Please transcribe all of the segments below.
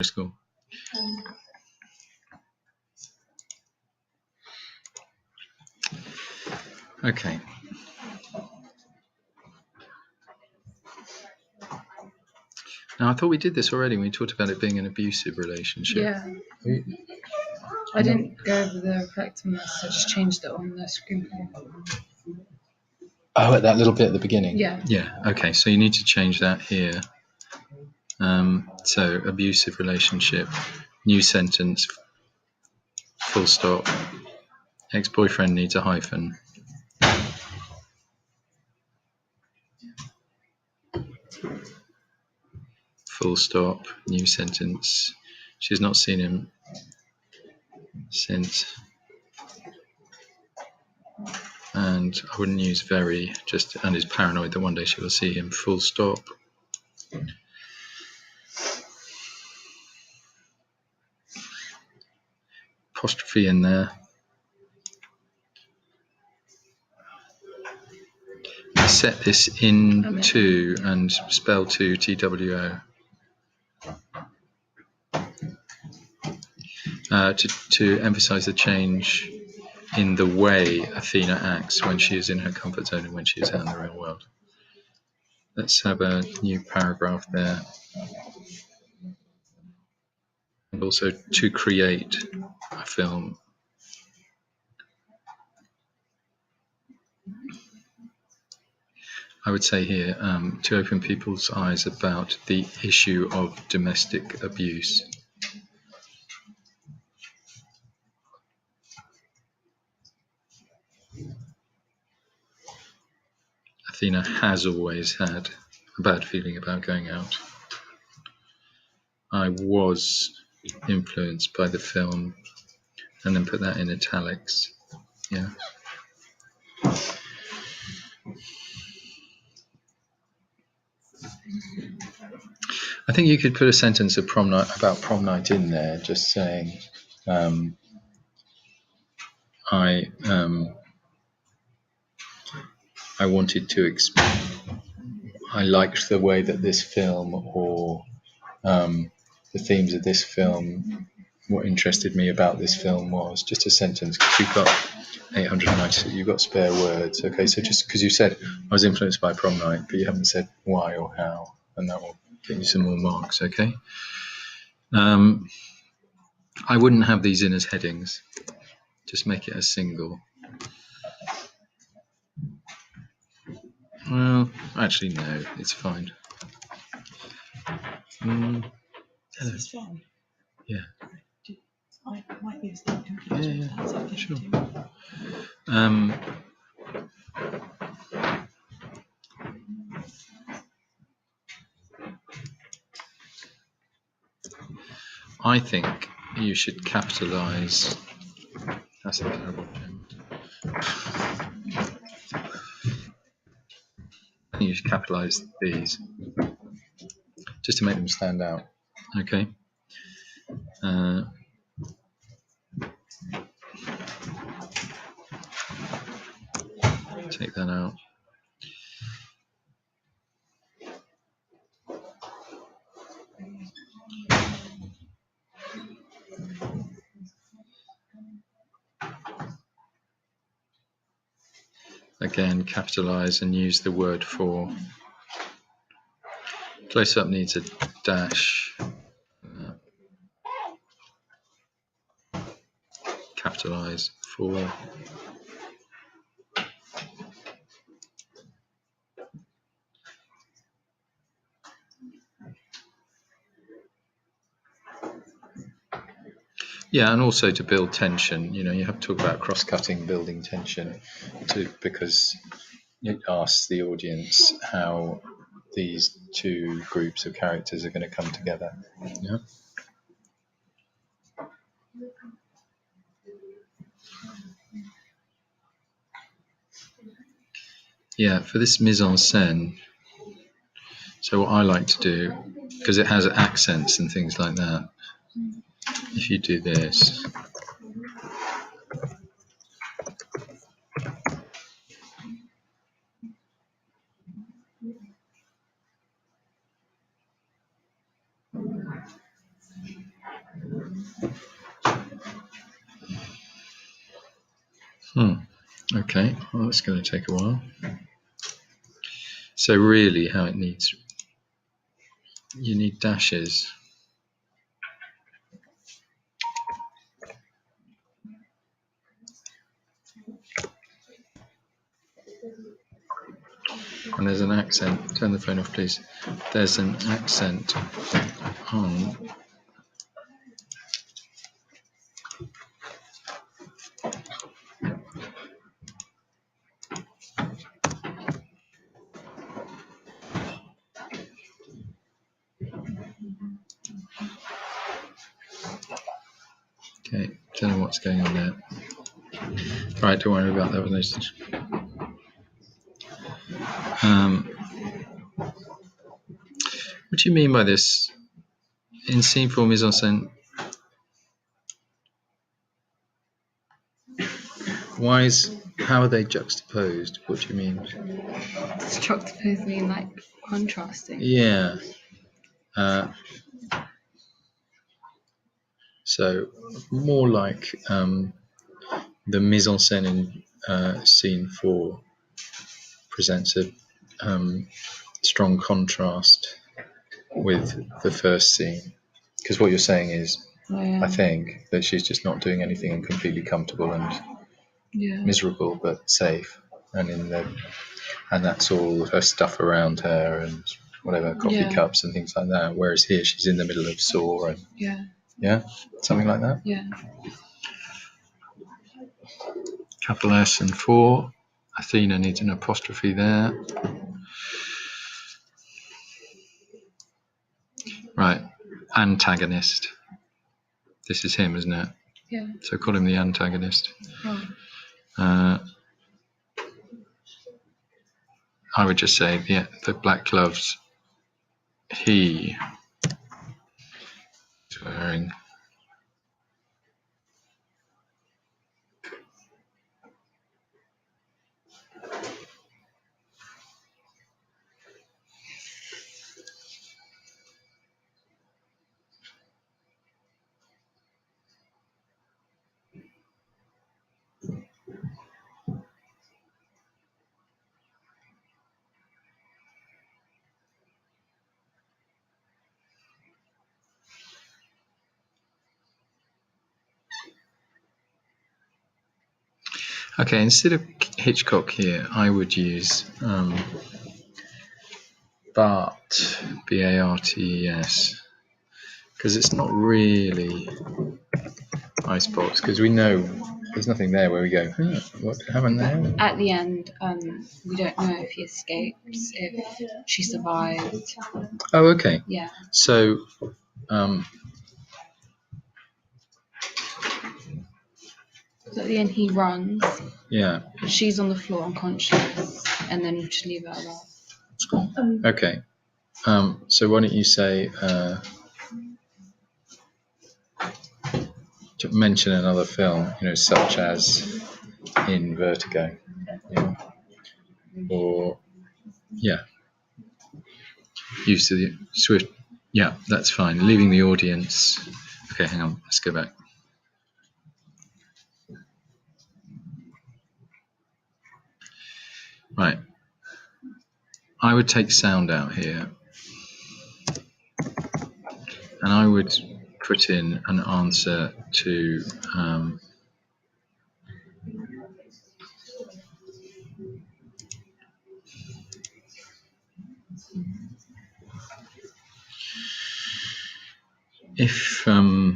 school. Okay. Now, I thought we did this already when we talked about it being an abusive relationship. Yeah. I didn't go over the effectiveness, I just changed it on the screenplay. Oh, at that little bit at the beginning? Yeah. Yeah, okay, so you need to change that here. So, abusive relationship, new sentence, full stop, ex-boyfriend needs a hyphen. Full stop, new sentence. She's not seen him since. And I wouldn't use very, just, and is paranoid that one day she will see him, full stop. Apostrophe in there. Set this into and spell to TWO. To emphasize the change in the way Athena acts when she is in her comfort zone and when she is out in the real world. Let's have a new paragraph there. And also to create a film. I would say here to open people's eyes about the issue of domestic abuse. Athena has always had a bad feeling about going out. I was influenced by the film, and then put that in italics. Yeah. I think you could put a sentence of about prom night in there, just saying, I wanted to I liked the way that this film, or the themes of this film, what interested me about this film was, just a sentence, because you've got 890, you've got spare words. Okay, so just because you said I was influenced by prom night, but you haven't said why or how, and that will get you some more marks. Okay. I wouldn't have these in as headings. Just make it a single. Well, actually, no, it's fine. This is fine. Yeah. I might use that. Yeah, sure. I think you should capitalise. That's a terrible thing. I think you should capitalise these just to make them stand out. Okay. Take that out. Again, capitalise and use the word for. Close up needs a dash. Capitalise for. Yeah, and also to build tension. You know, you have to talk about cross-cutting, building tension, because it asks the audience how these two groups of characters are going to come together. Yeah. Yeah, for this mise en scène, so what I like to do, because it has accents and things like that, if you do this. Okay, well, that's going to take a while. So really how it needs, you need dashes. And there's an accent. Turn the phone off, please. There's an accent on. Okay, don't know what's going on there. Right, don't worry about that with those. What do you mean by this? In scene form mise en scène. How are they juxtaposed? What do you mean? Does juxtapose mean like contrasting? Yeah. So more like the mise en scène in scene 4 presents a strong contrast with the first scene. Because what you're saying is, I think, that she's just not doing anything and completely comfortable and miserable but safe, and that's all her stuff around her and whatever, coffee cups and things like that. Whereas here she's in the middle of Saw and something like that. Yeah. Capital S and 4. Athena needs an apostrophe there. Right, antagonist. This is him, isn't it? Yeah. So call him the antagonist. Oh. I would just say the black gloves he is wearing. Okay, instead of Hitchcock here, I would use Bart, B-A-R-T-E-S, because it's not really icebox, because we know there's nothing there where we go, what happened there? At the end, we don't know if he escapes, if she survived. Oh, okay. Yeah. So, So at the end, he runs. yeah. She's on the floor unconscious, and then we just leave it at that. Okay. So why don't you say, to mention another film, such as in Vertigo, or use the swift. Yeah, that's fine. Leaving the audience. Okay, hang on. Let's go back. Right. I would take sound out here, and I would put in an answer to if I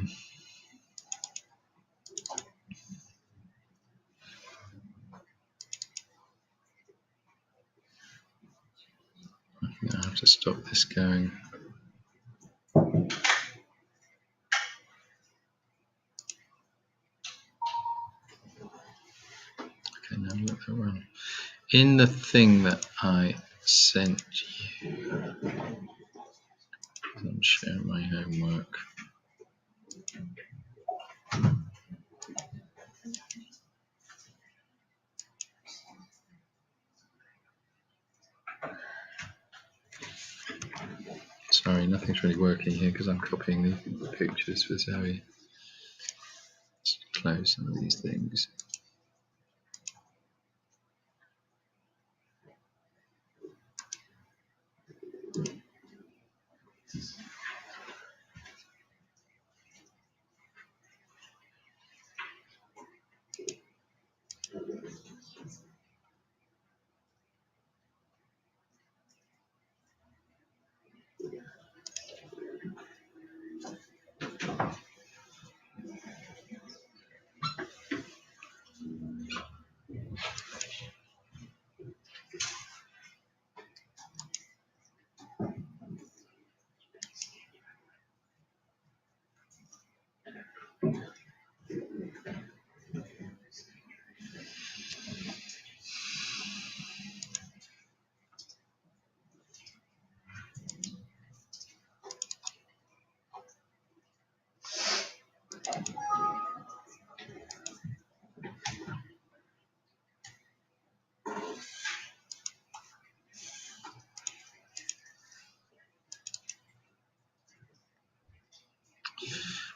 have to stop this going. Okay, now look that one. In the thing that I sent you, I'm sharing my homework. Sorry, nothing's really working here because I'm copying the pictures for Zoe. flow some of these things.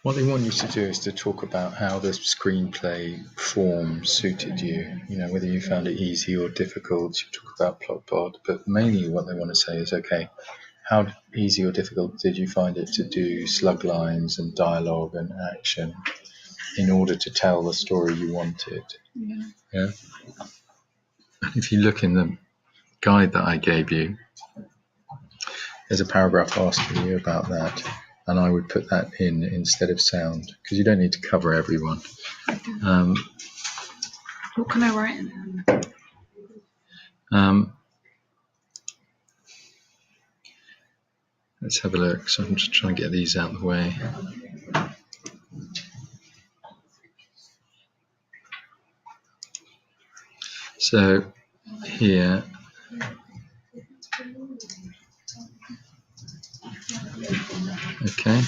What they want you to do is to talk about how the screenplay form suited you, whether you found it easy or difficult. You talk about plot pod, but mainly what they want to say is, okay, how easy or difficult did you find it to do slug lines and dialogue and action in order to tell the story you wanted? Yeah. If you look in the guide that I gave you, there's a paragraph asking you about that. And I would put that in instead of sound, because you don't need to cover everyone. What can I write in there? Let's have a look. So I'm just trying to get these out of the way. So here, okay.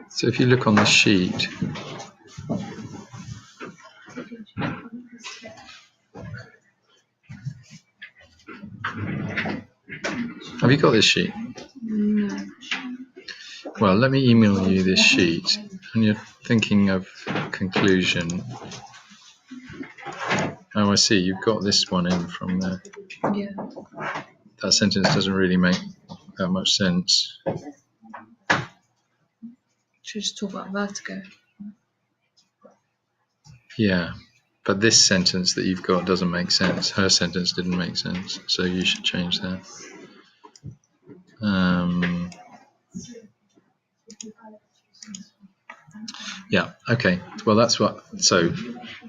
So if you look on the sheet, have you got this sheet? No. Well, let me email you this sheet, and you're thinking of conclusion. Oh, I see. You've got this one in from there. Yeah. That sentence doesn't really make that much sense. Should we just talk about vertigo? Yeah, but this sentence that you've got doesn't make sense. Her sentence didn't make sense, so you should change that. Yeah, okay. Well, that's what. So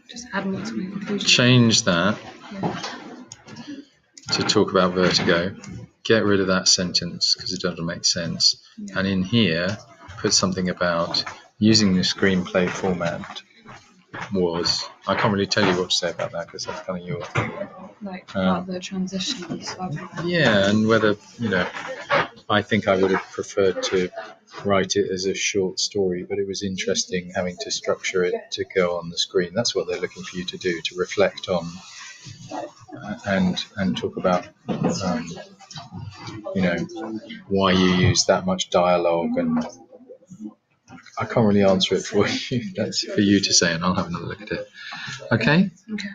just add more to my conclusion. Change that to talk about vertigo. Get rid of that sentence because it doesn't make sense. Yeah. And in here, put something about using the screenplay format was. I can't really tell you what to say about that because that's kind of your thing. Like about the transitions. Yeah, and whether, I think I would have preferred to write it as a short story, but it was interesting having to structure it to go on the screen. That's what they're looking for you to do, to reflect on and talk about, why you use that much dialogue. And I can't really answer it for you. That's for you to say, and I'll have another look at it. Okay? Okay.